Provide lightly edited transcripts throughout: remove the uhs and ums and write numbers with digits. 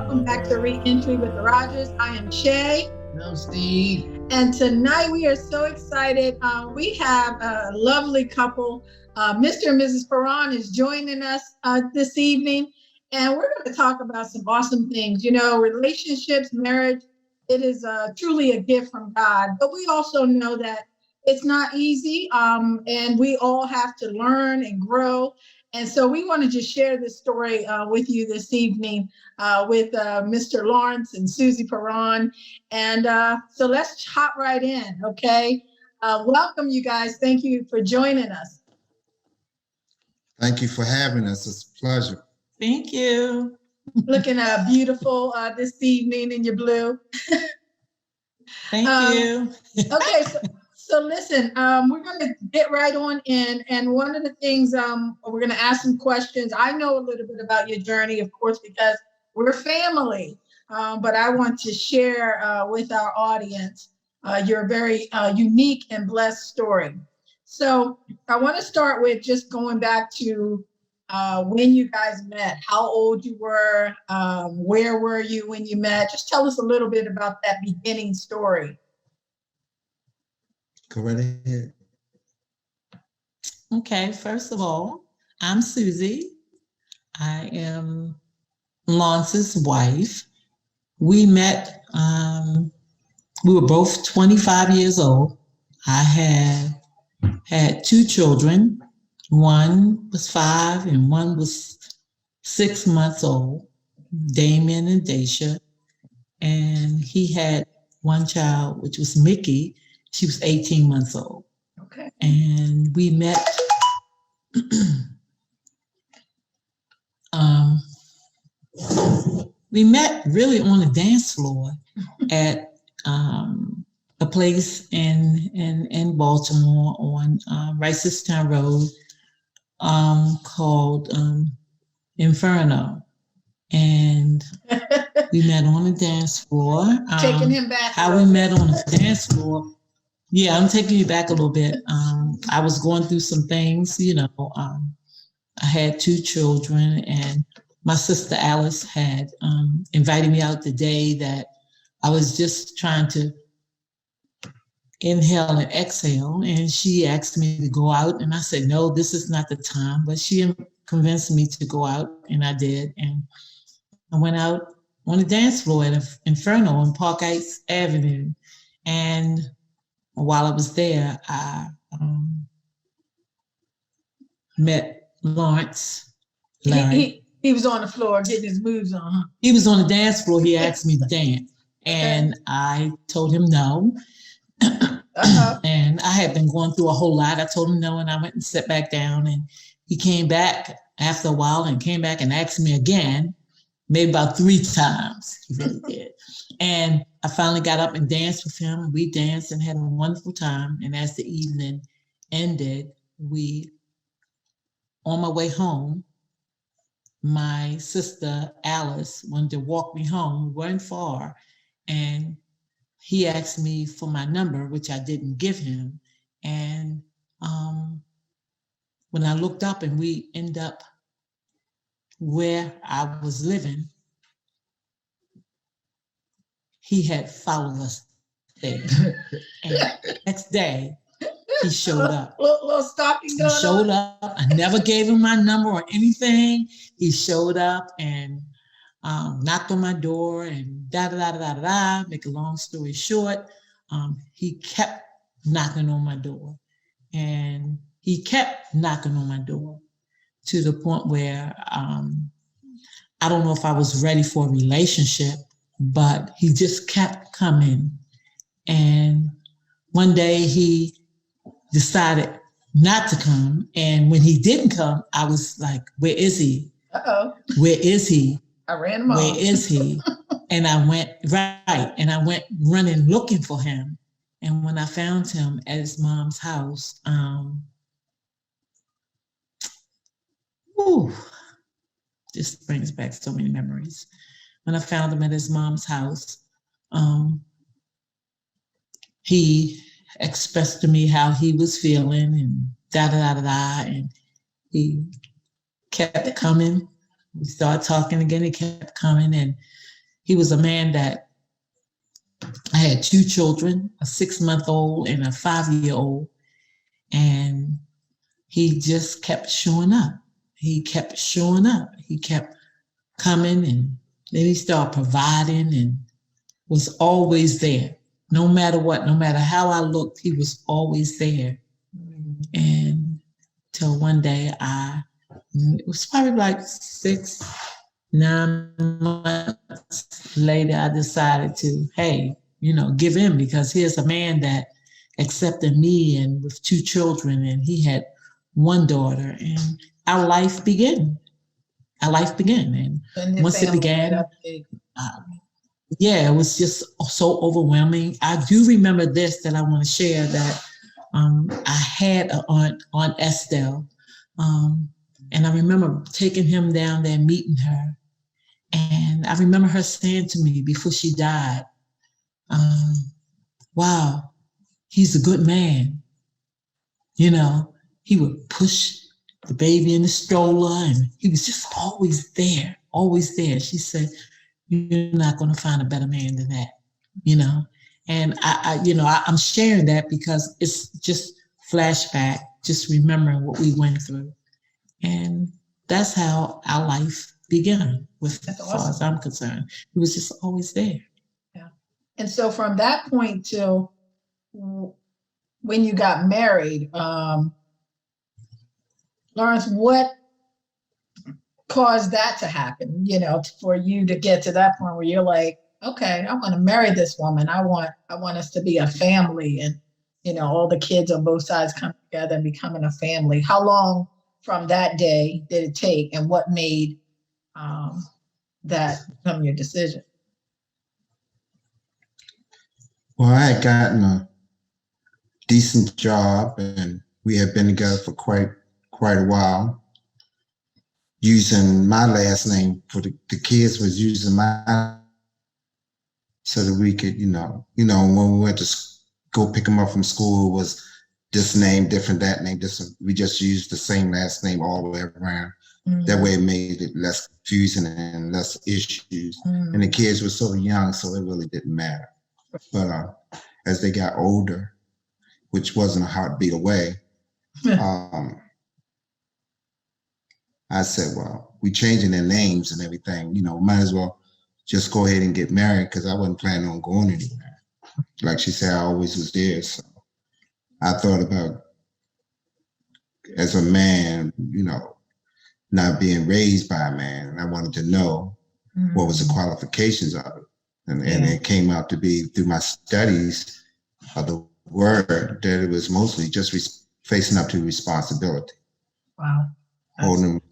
welcome back to Reentry with the Rogers. I am Shay. Hello, Steve. And tonight we are so excited. We have a lovely couple. Mr. and Mrs. Perron is joining us this evening, and we're going to talk about some awesome things. You know, relationships, marriage, it is truly a gift from God. But we also know that it's not easy, and we all have to learn and grow. And so we want to just share this story with you this evening with Mr. Lawrence and Susie Perron. And so let's hop right in, okay? Welcome, you guys. Thank you for joining us. Thank you for having us. It's a pleasure. Thank you. Looking beautiful this evening in your blue. Thank you. Okay, so listen, we're going to get right on in. And one of the things, we're going to ask some questions. I know a little bit about your journey, of course, because we're family. But I want to share with our audience your very unique and blessed story. So I want to start with just going back to when you guys met, how old you were, where were you when you met? Just tell us a little bit about that beginning story. Go right ahead. Okay, first of all, I'm Susie. I am Lawrence's wife. We met, we were both 25 years old. I had two children. One was 5 and one was 6 months old, Damien and Daisha. And he had one child, which was Mickey. She was 18 months old. Okay. And we met really on the dance floor at a place in Baltimore on Ricestown Road called Inferno. And we met on the dance floor. Taking him back. How we met on the dance floor. Yeah, I'm taking you back a little bit. I was going through some things, you know. I had 2 children, and my sister Alice had invited me out the day that I was just trying to inhale and exhale, and she asked me to go out, and I said, no, this is not the time, but she convinced me to go out, and I did, and I went out on the dance floor at Inferno on Park Heights Avenue, and while I was there, I met Lawrence. He was on the floor getting his moves on, huh? He was on the dance floor. He asked me to dance, and I told him no. And I had been going through a whole lot. I told him no, and I went and sat back down, and he came back after a while and came back and asked me again, maybe about 3 times. He really did. And I finally got up and danced with him. We danced and had a wonderful time. And as the evening ended, on my way home, my sister Alice wanted to walk me home. We weren't far. And he asked me for my number, which I didn't give him. And when I looked up and we ended up where I was living, he had followed us there. And the next day, he showed up. Little stalking going on. He showed up. I never gave him my number or anything. He showed up and knocked on my door and da-da-da-da-da-da. Make a long story short, he kept knocking on my door. And he kept knocking on my door to the point where I don't know if I was ready for a relationship, but he just kept coming. And one day he decided not to come. And when he didn't come, I was like, where is he? Uh-oh. Where is he? I ran him off. Where is he? And I went running looking for him. And when I found him at his mom's house, this brings back so many memories. When I found him at his mom's house, he expressed to me how he was feeling and da-da-da-da-da, and he kept coming. We started talking again, he kept coming, and He was a man that I had 2 children, a 6-month-old and a 5-year-old, and he just kept showing up. He kept showing up. He kept coming, and then he started providing and was always there. No matter what, no matter how I looked, he was always there. And till one day it was probably like 9 months later, I decided to, hey, give in, because here's a man that accepted me and with 2 children, and he had 1 daughter, and our life began. And once it began, it was just so overwhelming. I do remember this that I want to share, that I had an Aunt Estelle, and I remember taking him down there, meeting her, and I remember her saying to me before she died, wow, he's a good man. He would push the baby in the stroller, and he was just always there, always there. She said, you're not going to find a better man than that, And I'm sharing that because it's just flashback, just remembering what we went through. And that's how our life began, as far as I'm concerned. He was just always there. Yeah. And so from that point till when you got married, Lawrence, what caused that to happen, for you to get to that point where you're like, okay, I want to marry this woman. I want us to be a family, and, all the kids on both sides come together and becoming a family. How long from that day did it take, and what made that become your decision? Well, I had gotten a decent job, and we had been together for quite a while. Using my last name for the kids was using my, so that we could, when we went to go pick them up from school, it was this name, different, that name, this. We just used the same last name all the way around. Mm-hmm. That way it made it less confusing and less issues. Mm-hmm. And the kids were so young, so it really didn't matter. But as they got older, which wasn't a heartbeat away, I said, well, we changing their names and everything, might as well just go ahead and get married, because I wasn't planning on going anywhere. Like she said, I always was there. So I thought about, as a man, not being raised by a man, and I wanted to know what was the qualifications of it. And it came out to be, through my studies of the word, that it was mostly just facing up to responsibility. Wow. Holding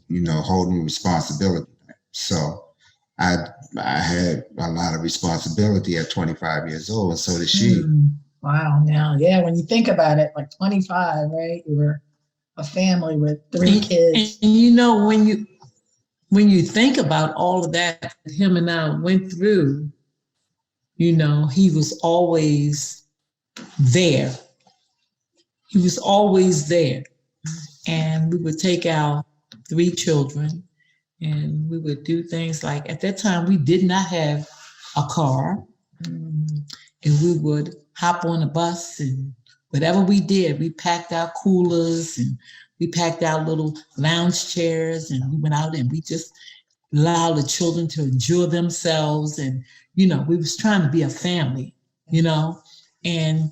responsibility. So I had a lot of responsibility at 25 years old, and so did she. Wow. Now, when you think about it, like 25, right? You were a family with 3 kids. And when you think about all of that him and I went through, he was always there. He was always there. And we would take our 3 children, and we would do things like, at that time, we did not have a car. And we would hop on a bus, and whatever we did, we packed our coolers, and we packed our little lounge chairs, and we went out and we just allowed the children to enjoy themselves. And, we was trying to be a family, and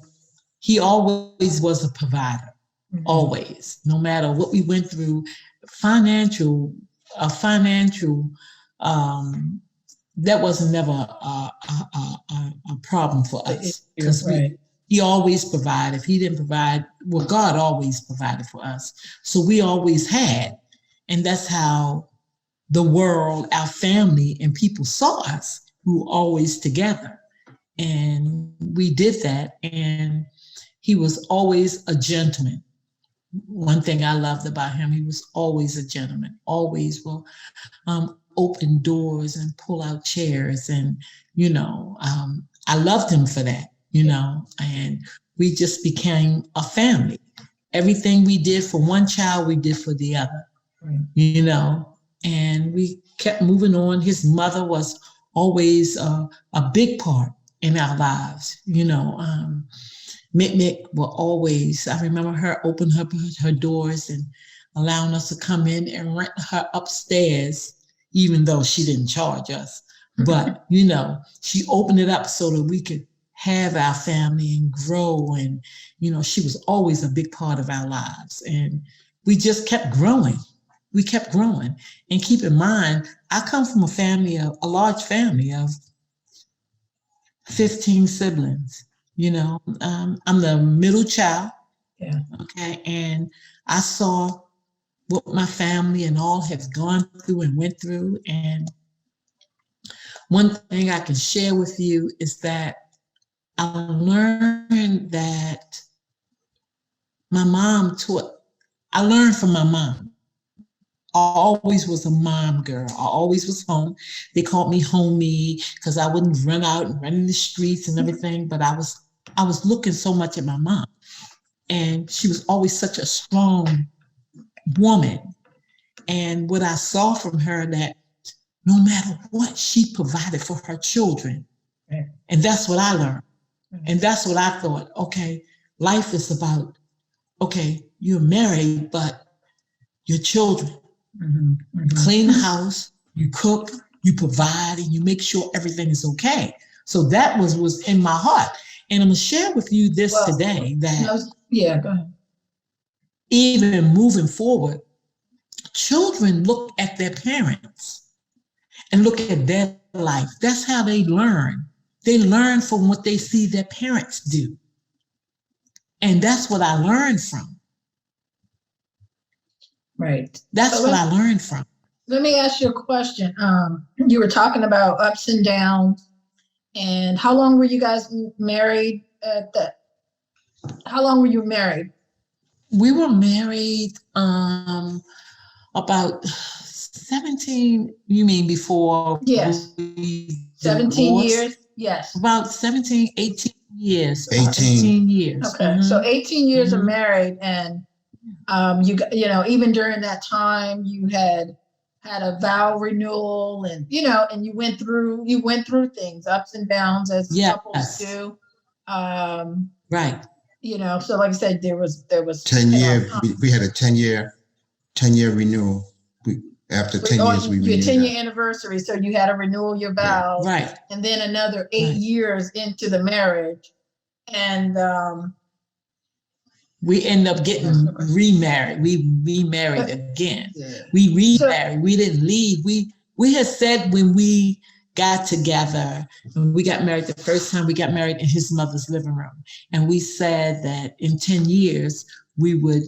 he always was a provider. Always, no matter what we went through, financial, that was never a problem for us, because he always provided. If he didn't provide, well, God always provided for us. So we always had, and that's how the world, our family, and people saw us. We were always together, and we did that. And he was always a gentleman. One thing I loved about him, he was always a gentleman, always will open doors and pull out chairs. And, I loved him for that, and we just became a family. Everything we did for one child, we did for the other, and we kept moving on. His mother was always a big part in our lives. Mick Mick will always, I remember her open her doors and allowing us to come in and rent her upstairs, even though she didn't charge us. But, she opened it up so that we could have our family and grow. And, she was always a big part of our lives. And we just kept growing. We kept growing. And keep in mind, I come from a large family of 15 siblings. I'm the middle child. Yeah. Okay. And I saw what my family and all have gone through and went through. And one thing I can share with you is that I learned that I learned from my mom. I always was a mom girl. I always was home. They called me homie because I wouldn't run out and run in the streets and everything. But I was looking so much at my mom. And she was always such a strong woman. And what I saw from her, that no matter what, she provided for her children. Right. And that's what I learned. Mm-hmm. And that's what I thought, okay, life is about, okay, you're married, but your children. Mm-hmm. Mm-hmm. You clean the house, you cook, you provide, and you make sure everything is okay. So that was in my heart. And I'm going to share with you this today that yeah, go ahead. Even moving forward, children look at their parents and look at their life. That's how they learn. They learn from what they see their parents do. And that's what I learned from. Right. That's what I learned from. Let me ask you a question. You were talking about ups and downs, and how long were you guys married how long were you married? We were married about 17, you mean before? Yes. 17 years? Yes. About 17, 18 years. 18 years. Okay. Mm-hmm. So 18 years of married, and even during that time you had a vow renewal, and and you went through things, ups and downs, as couples do. Right. So like I said, there was 10 year. We had a 10-year renewal. After 10 years, we renewed. Your 10-year anniversary, so you had to renew your vows, right? And then another 8 years into the marriage, and we end up getting remarried. We remarried again. Yeah. We remarried. We didn't leave. We had said when we got together, when we got married the first time, we got married in his mother's living room. And we said that in 10 years, we would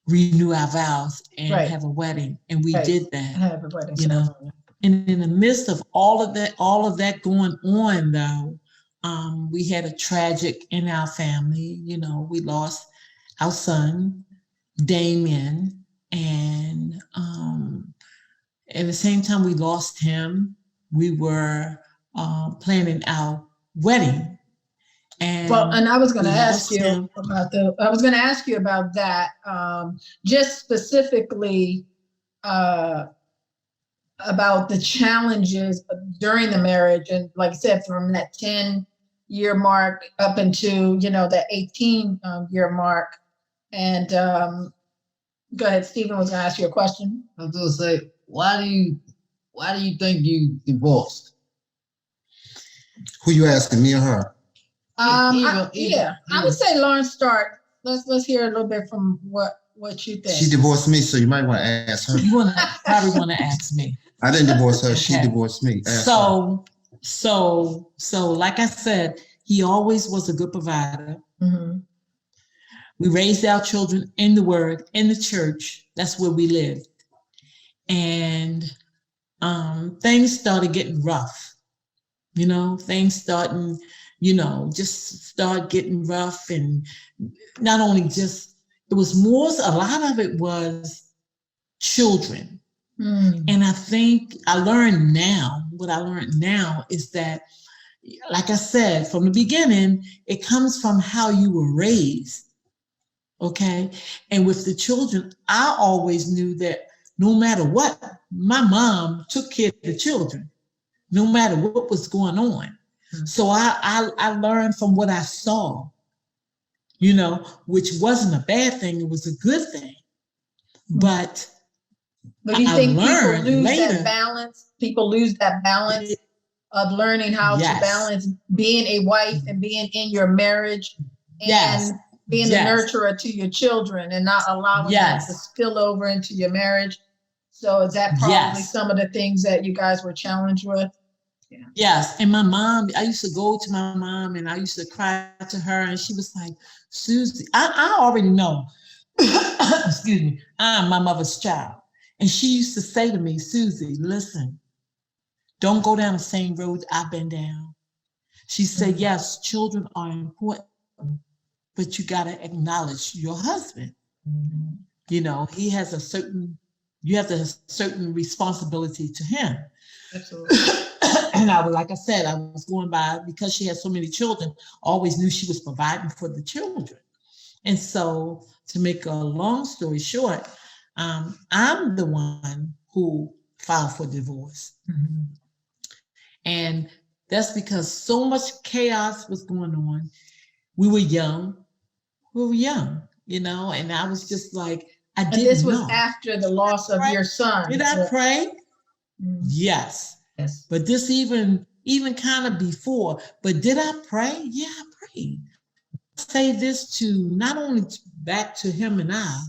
renew our vows and have a wedding. And we did that. Have a wedding. And in the midst of all of that going on, though, we had a tragic in our family. We lost our son, Damien, and at the same time we lost him, we were planning our wedding. And I was going to ask you about that, just specifically about the challenges during the marriage, and like I said, from that 10-year mark up into that 18-year mark. And go ahead, Stephen was going to ask you a question. I was going to say, why do you think you divorced? Who you asking, me or her? I would say Lauren start. Let's hear a little bit from what you think. She divorced me, so you might want to ask her. You probably want to ask me. I didn't divorce her. Okay. She divorced me. So like I said, he always was a good provider. Mm-hmm. We raised our children in the Word, in the church. That's where we lived. And things started getting rough. Things starting, just start getting rough. And not only just, it was more, a lot of it was children. Mm. And I think what I learned now is that, like I said, from the beginning, it comes from how you were raised. Okay. And with the children, I always knew that no matter what, my mom took care of the children. no matter what was going on. So I learned from what I saw, you know, which wasn't a bad thing. It was a good thing. But you I think people learned lose later. that balance? People lose that balance of learning how to Yes. balance being a wife and being in your marriage and Yes. being Yes. the nurturer to your children and not allowing Yes. that to spill over into your marriage. So is that probably Yes. some of the things that you guys were challenged with? Yeah. Yes. And my mom, I used to go to my mom and I used to cry to her, and she was like, Susie, I already know, excuse me, I'm my mother's child. And she used to say to me, Susie, listen, don't go down the same road I've been down. She said, yes, children are important, but you got to acknowledge your husband. You know, he has you have a certain responsibility to him. Absolutely. And I was, like I said, I was going by, because she had so many children, always knew she was providing for the children. And so, to make a long story short, I'm the one who filed for divorce. And that's because so much chaos was going on. We were young, you know, and I was just like, I didn't know. And this was after the loss of your son. Did I pray? Yes. Yes. But this even kind of before. But did I pray? Yeah, I prayed. Say this to not only back to him and I,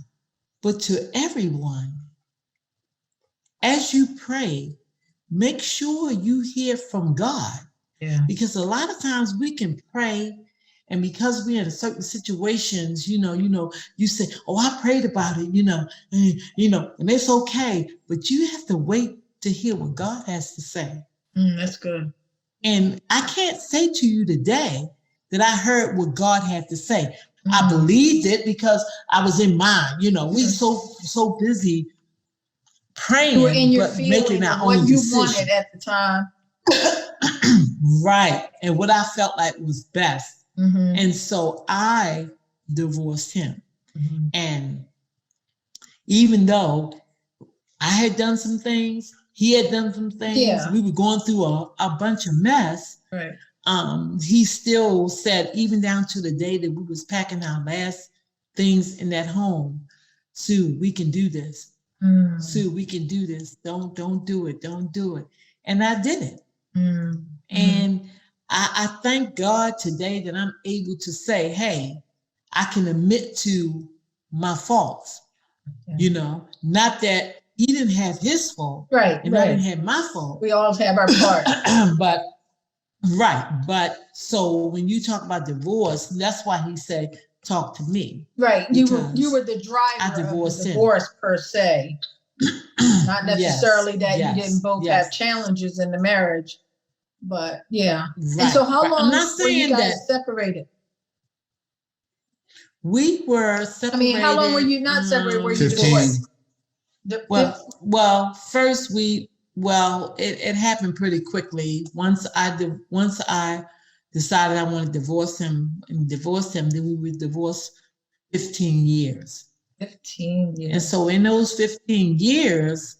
but to everyone. As you pray, make sure you hear from God. Yeah. Because a lot of times we can pray, and because we're in certain situations, you say, oh, I prayed about it, and it's okay. But you have to wait to hear what God has to say. That's good. And I can't say to you today that I heard what God had to say. I believed it because I was in mind. We so busy praying, you were in your but feeling making our of own what you decision. wanted at the time. Right. And what I felt like was best. And so I divorced him. And even though I had done some things, he had done some things, we were going through a bunch of mess. Right. He still said, even down to the day that we was packing our last things in that home, Sue, we can do this. Sue, we can do this. Don't do it. Don't do it. And I did it. And I thank God today that I'm able to say, hey, I can admit to my faults. Not that he didn't have his fault. Right. And I didn't have my fault. We all have our part. But so when you talk about divorce, that's why he said, talk to me. Right. You were the driver of the divorce per se. Not necessarily that you didn't both have challenges in the marriage. But yeah. Right. And so how long were you guys separated? We were separated. I mean, how long were you not separated? Were you 15. divorced? Well, first it happened pretty quickly. Once I decided I wanted to divorce him, then we were divorced 15 years. 15 years. And so in those 15 years,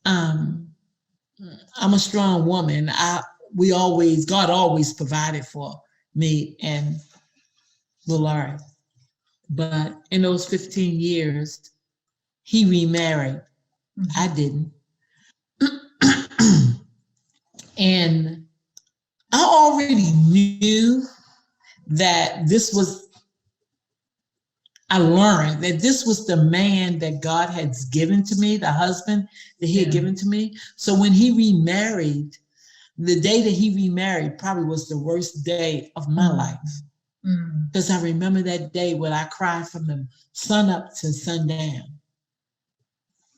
I'm a strong woman. God always provided for me and Larry. But in those 15 years, he remarried. I didn't. And I already knew that I learned that this was the man that God had given to me, the husband that he had given to me. So when he remarried, the day that he remarried probably was the worst day of my life. Because I remember that day when I cried from the sun up to sundown.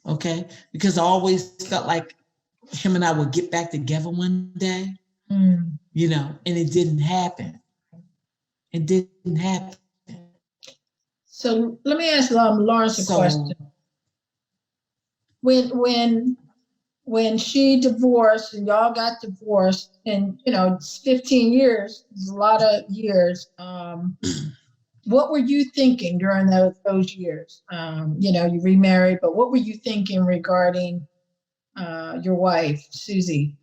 Okay? Because I always felt like him and I would get back together one day, and it didn't happen. It didn't happen. So let me ask Lawrence a question. When she divorced and y'all got divorced, and it's 15 years, it's a lot of years. What were you thinking during those years? You remarried, but what were you thinking regarding your wife, Susie?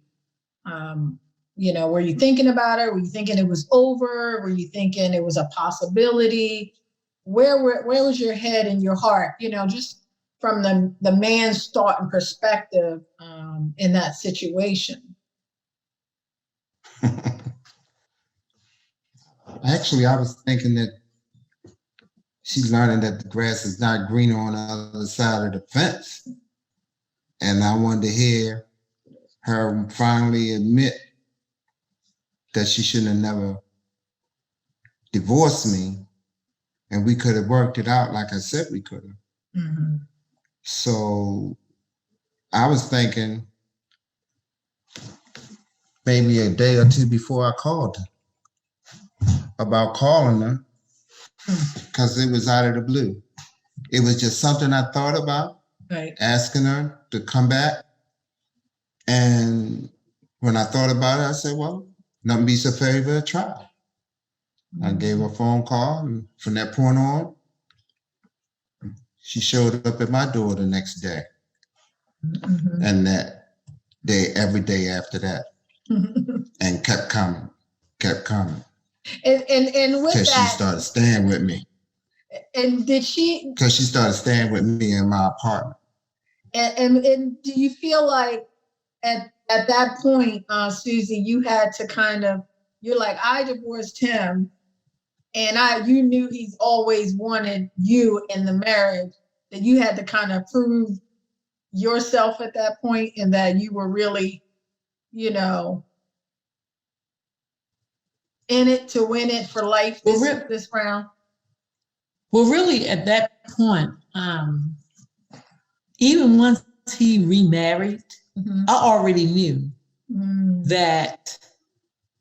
You know, were you thinking about it? Were you thinking it was over? Were you thinking it was a possibility? Where was your head and your heart? You know, just from the man's thought and perspective in that situation. Actually, I was thinking that she's learning that the grass is not greener on the other side of the fence. And I wanted to hear her finally admit that she shouldn't have never divorced me, and we could have worked it out like I said we could have. Mm-hmm. So I was thinking maybe a day or two before I called her about calling her, because it was out of the blue. It was just something I thought about, Right. asking her to come back. And when I thought about it, I said, well, nothing beats a favor, try. Mm-hmm. I gave her a phone call, and from that point on, she showed up at my door the next day. Mm-hmm. And that day, every day after that. And kept coming. And with that, she started staying with me. And did she? Because she started staying with me in my apartment. And do you feel like at that point, Susie, you had to kind of, you're like, I divorced him, and you knew he's always wanted you in the marriage, that you had to kind of prove yourself at that point, and that you were really, you know, in it to win it for life this round? Well, really, at that point, even once he remarried, mm-hmm. I already knew that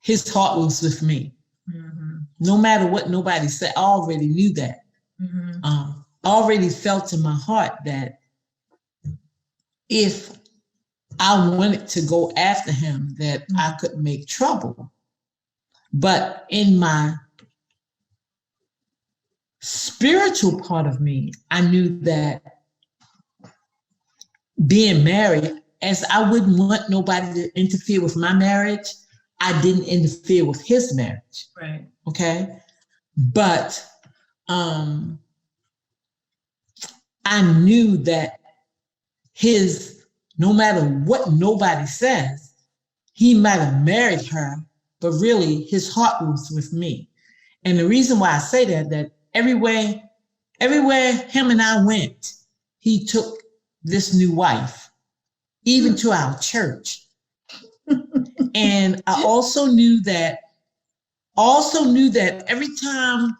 his heart was with me. Mm-hmm. No matter what nobody said, I already knew that. Mm-hmm. I already felt in my heart that if I wanted to go after him, that I could make trouble. But in my spiritual part of me, I knew that being married, as I wouldn't want nobody to interfere with my marriage, I didn't interfere with his marriage. Right. Okay. But I knew that no matter what nobody says, he might have married her, but really his heart was with me. And the reason why I say that everywhere him and I went, he took this new wife, even to our church. And I also knew that every time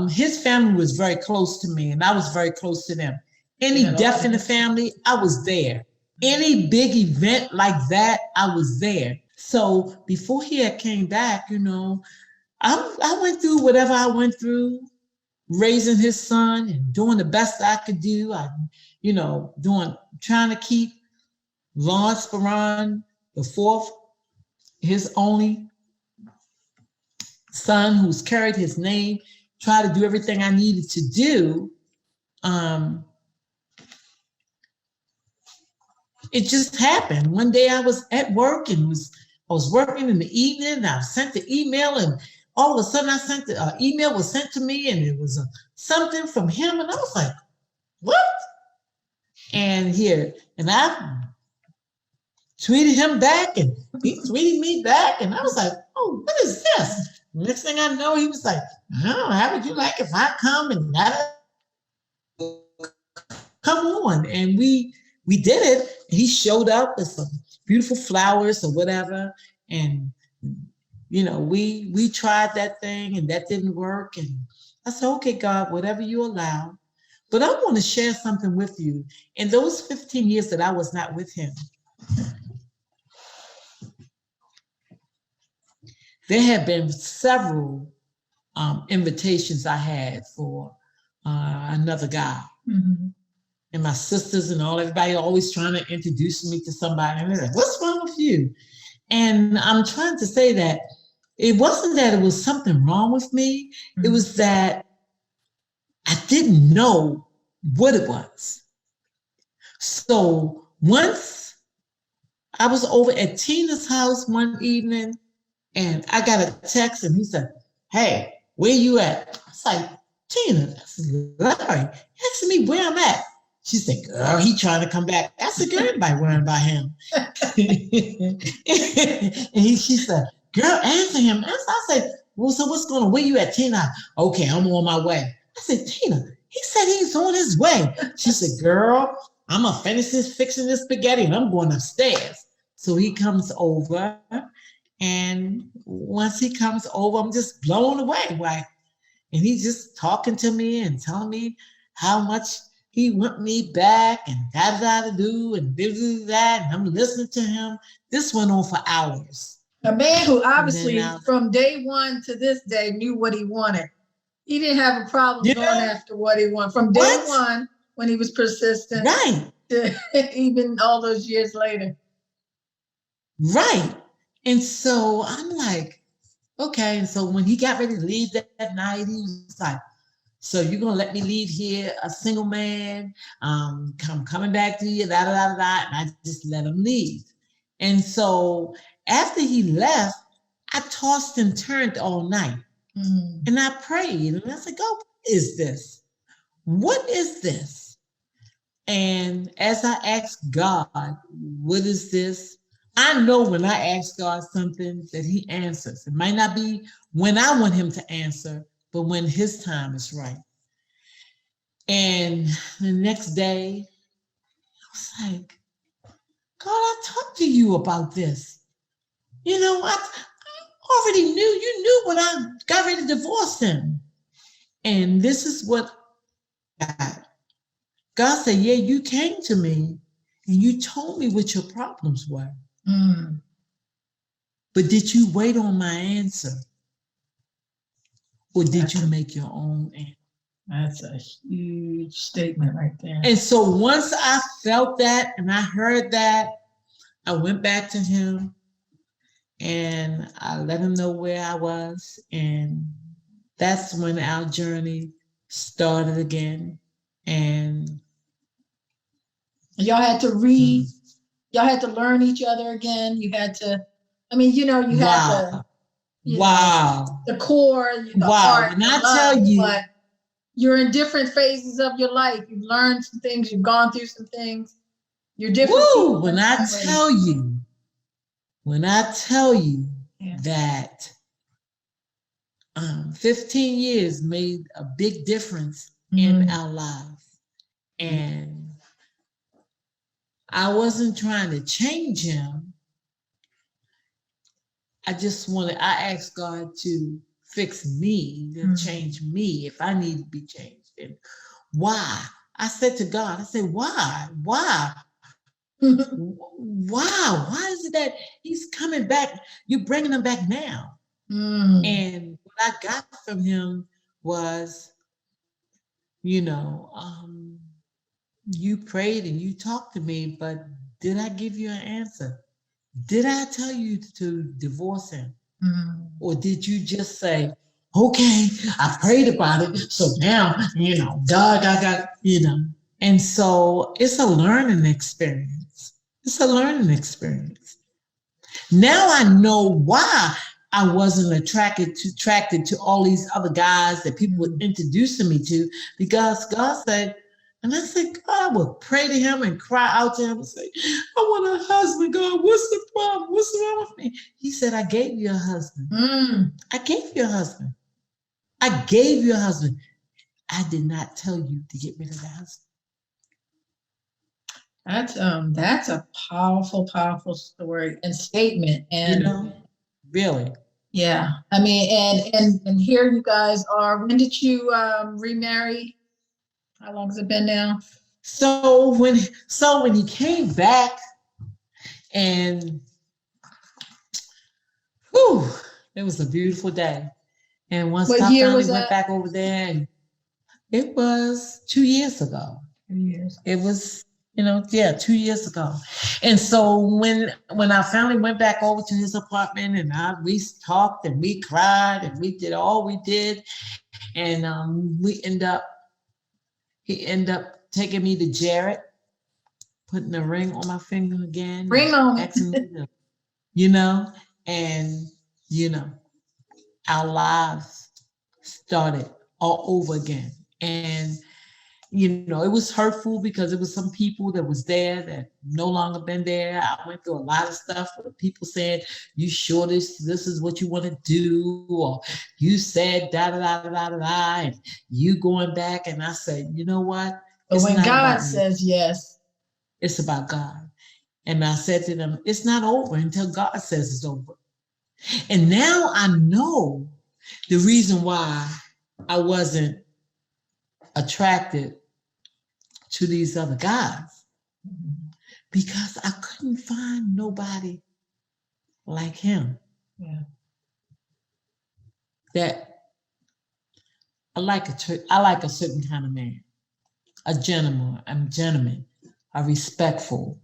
his family was very close to me and I was very close to them. Any death in the family, I was there. Any big event like that, I was there. So before he had came back, you know, I went through whatever I went through, raising his son and doing the best I could do. Trying to keep Lawrence Ferron, the fourth, his only son who's carried his name, try to do everything I needed to do. It just happened. One day I was at work and I was working in the evening, and I sent the email, and all of a sudden email was sent to me, and it was something from him, and I was like, what? And I tweeted him back, and he tweeted me back, and I was like, oh, what is this? Next thing I know, he was like, oh, how would you like if I come and come on? And we did it. And he showed up with some beautiful flowers or whatever. And, you know, we tried that thing and that didn't work. And I said, okay, God, whatever you allow. But I want to share something with you. In those 15 years that I was not with him, there have been several invitations I had for another guy. Mm-hmm. And my sisters and everybody always trying to introduce me to somebody. And they're like, what's wrong with you? And I'm trying to say that it wasn't that it was something wrong with me. Mm-hmm. It was that I didn't know what it was. So once I was over at Tina's house one evening and I got a text and he said, "Hey, where you at?" I was like, "Tina," I said, "Larry, asking me where I'm at." She said, "Girl, he trying to come back." I said, "Girl, everybody worrying about him." She said, "Girl, answer him." I said, "Well, so what's going on? Where you at, Tina?" "Okay, I'm on my way." I said, "Tina, he said he's on his way." She said, "Girl, I'm gonna finish fixing this spaghetti and I'm going upstairs." So he comes over, and once he comes over, I'm just blown away. Like, and he's just talking to me and telling me how much he want me back and da do and this that. And I'm listening to him. This went on for hours. A man who And obviously then, from day one to this day knew what he wanted. He didn't have a problem Yeah. going after what he wanted from day What? one when he was persistent Right, to even all those years later. right. And so I'm like, okay. And so when he got ready to leave that night, he was like, "So you're gonna let me leave here a single man? Coming back to you, da da da da." And I just let him leave. And so after he left, I tossed and turned all night. Mm. And I prayed and I said, "God, what is this? What is this?" And as I asked God, "What is this?" I know when I ask God something that He answers. It might not be when I want Him to answer, but when His time is right. And the next day, I was like, "God, I talked to you about this. You know, I already knew, you knew when I got ready to divorce him." And this is what God said, "Yeah, you came to me and you told me what your problems were. Mm. But did you wait on my answer? Or did you make your own answer?" That's a huge statement right there. And so once I felt that and I heard that, I went back to him and I let him know where I was. And that's when our journey started again. And Y'all had to y'all had to learn each other again. You had to, I mean, you had wow. Wow. the core, the Wow. heart, When the I love, tell you, but you're in different phases of your life. You've learned some things, you've gone through some things. You're different woo, people when in I some ways. tell you Yeah. that 15 years made a big difference in our lives. And I wasn't trying to change him. I asked God to fix me, to change me if I need to be changed. And why? I said to God, I said, why? Why? Why is it that he's coming back? You're bringing him back now. And what I got from him was, you prayed and you talked to me, but did I give you an answer? Did I tell you to divorce him? Or did you just say, "Okay, I prayed about it, so now, God, And so it's a learning experience. It's a learning experience. Now I know why I wasn't attracted to all these other guys that people were introducing me to, because God said, and I said, God, I would pray to him and cry out to him and say, "I want a husband, God. What's the problem? What's wrong with me?" He said, "I gave you a husband. I gave you a husband. I gave you a husband. I did not tell you to get rid of the husband." That's a powerful, powerful story and statement. And really. Yeah. I mean, and here you guys are. When did you remarry? How long has it been now? So when he came back, and it was a beautiful day. And once I finally went back over there, and it was 2 years ago. 2 years. It was, 2 years ago. And so when I finally went back over to his apartment, and we talked and we cried and we did all we did, and he ended up taking me to Jared, putting a ring on my finger again. Ring on it. Asking me to, you know, and, you know, our lives started all over again. And, you know, it was hurtful because it was some people that was there that no longer been there. I went through a lot of stuff where people said, you sure this is what you want to do? Or you said da da da da da da, and you going back. And I said, you know what? But It's when not God about me. says yes, It's about God. And I said to them, it's not over until God says it's over. And now I know the reason why I wasn't attracted to these other guys, because I couldn't find nobody like him. Yeah. That I like a certain kind of man, a gentleman, a respectful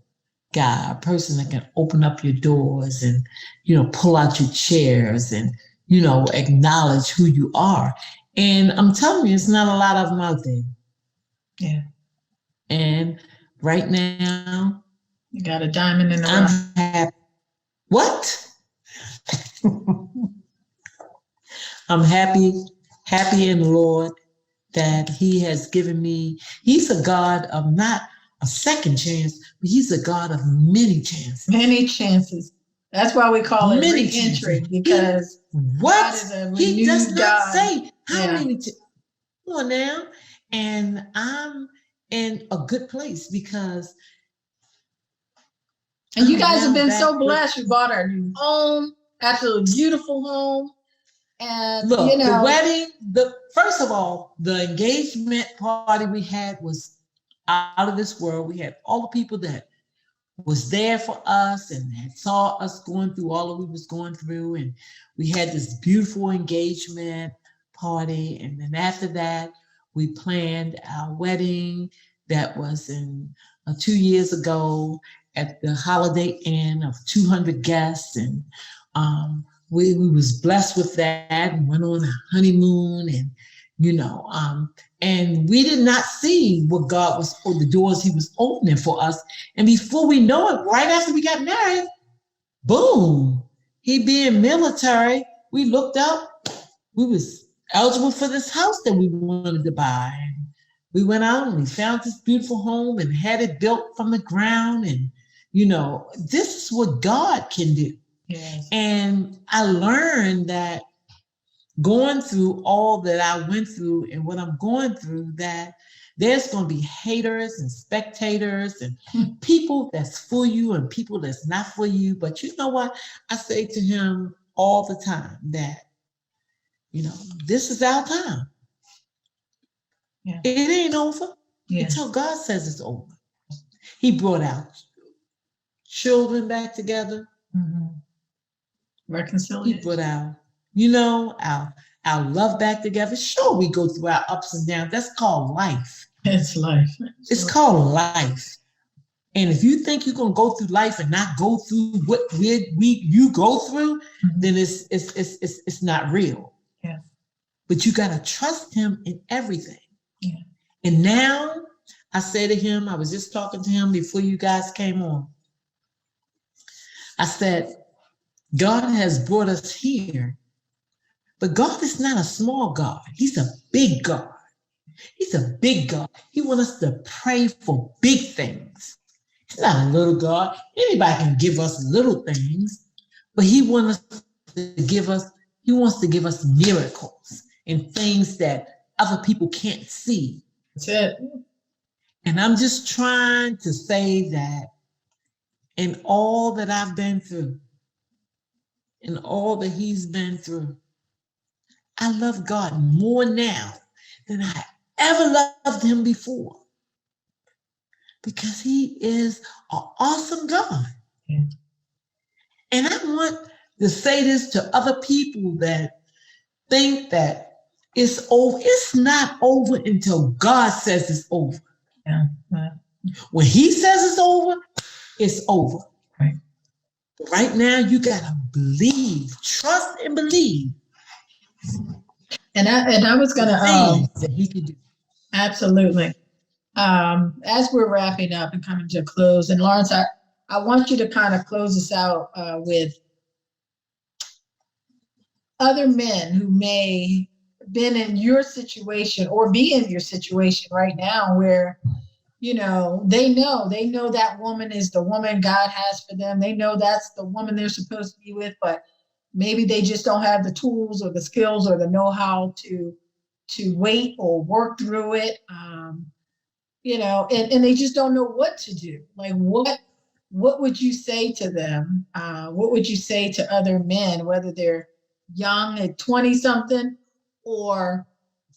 guy, a person that can open up your doors and, you know, pull out your chairs and, you know, acknowledge who you are. And I'm telling you, it's not a lot of them out there. Yeah. And right now, You got a diamond in the I'm rough. happy. What? I'm happy in the Lord that He has given me. He's a God of not a second chance, but He's a God of many chances. Many chances. That's why we call it Many re-entry, chances. because What? God is a He does renewed not God. say how Yeah. many. Come on now. And I'm in a good place because. And you I'm guys have now been back so with- blessed. You bought our new home, absolutely beautiful home. And Look, you know, the wedding, first of all, the engagement party we had was out of this world. We had all the people that was there for us and had saw us going through all that we was going through. And we had this beautiful engagement party. And then after that, we planned our wedding that was in 2 years ago at the Holiday Inn of 200 guests. And we was blessed with that and went on a honeymoon and, you know, and we did not see what God was, or the doors He was opening for us. And before we know it, right after we got married, boom, he being military, we looked up, we was eligible for this house that we wanted to buy. And we went out and we found this beautiful home and had it built from the ground. And, you know, this is what God can do. yes. And I learned that going through all that I went through and what I'm going through, that there's going to be haters and spectators and people that's for you and people that's not for you. But you know what? I say to him all the time that, you know, this is our time. Yeah. It ain't over Yes. until God says it's over. He brought our children back together. Mm-hmm. He Reconciliation. brought our love back together. Sure, we go through our ups and downs. That's called life. It's life. It's called life. And if you think you're gonna go through life and not go through what you go through, then it's not real. Yeah. But you gotta trust Him in everything. Yeah. And now I say to him, I was just talking to him before you guys came on. I said, God has brought us here, but God is not a small God. He's a big God. He's a big God. He wants us to pray for big things. He's not a little God. Anybody can give us little things, but He wants to give us miracles and things that other people can't see. That's it. And I'm just trying to say that in all that I've been through, in all that He's been through, I love God more now than I ever loved Him before. Because He is an awesome God. Yeah. And I want to say this to other people that think that it's over. It's not over until God says it's over. Yeah. Yeah. When He says it's over. Right. But right now, you got to believe, trust and believe. And I was going to, that He can do. absolutely. as we're wrapping up and coming to a close, and Lawrence, I want you to kind of close us out with other men who may been in your situation or be in your situation right now where, you know that woman is the woman God has for them. They know that's the woman they're supposed to be with, but maybe they just don't have the tools or the skills or the know-how to wait or work through it. And they just don't know what to do. Like, what would you say to them? What would you say to other men, whether they're young at 20 something or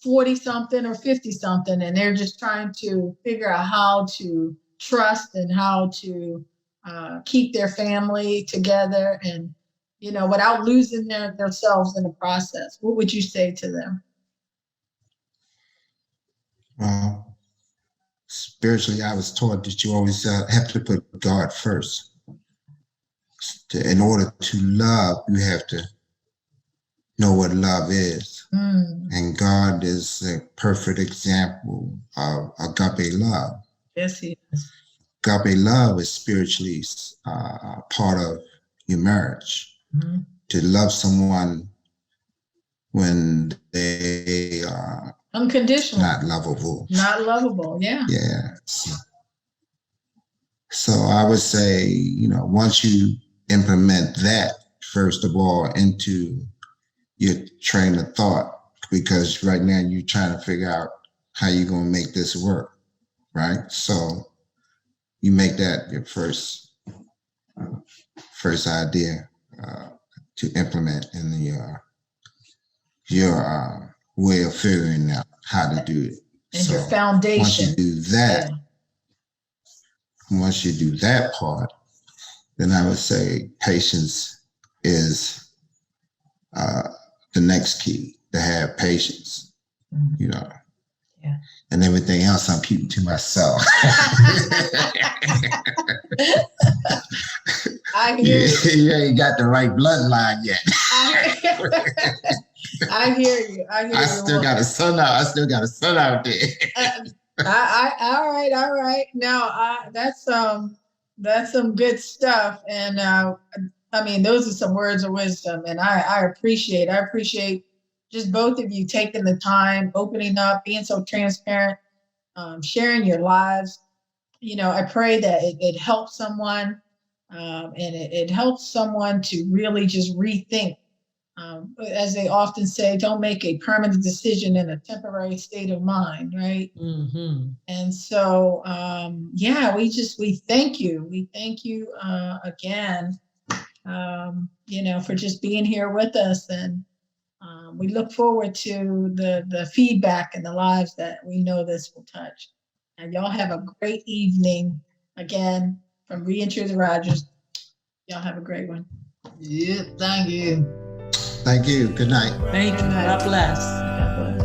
40 something or 50 something, and they're just trying to figure out how to trust and how to keep their family together and, without losing themselves in the process? What would you say to them? Well, spiritually, I was taught that you always have to put God first. In order to love, you have to know what love is. And God is a perfect example of agape love. Yes, he is. Agape love is spiritually part of your marriage. To love someone when they are unconditional, not lovable. Not lovable, yeah. Yeah. So I would say, once you implement that, first of all, into your train of thought, because right now you're trying to figure out how you're going to make this work, right? So you make that your first idea to implement in your way of figuring out how to do it. And so your foundation. Once you do that, once you do that part, then I would say patience is the next key, to have patience, Yeah. And everything else I'm keeping to myself. I hear you. You ain't got the right bloodline yet. I hear you. I still got a son out there. All right. Now, that's some good stuff. And those are some words of wisdom, and I appreciate just both of you taking the time, opening up, being so transparent, sharing your lives. I pray that it helps someone, and it helps someone to really just rethink. As they often say, don't make a permanent decision in a temporary state of mind, right? And so, we thank you. We thank you again, for just being here with us. And we look forward to the feedback and the lives that we know this will touch. And y'all have a great evening. Again, from Reunited Rogers. Y'all have a great one. Yeah, thank you. Thank you. Good night. Thank you. God bless. God bless.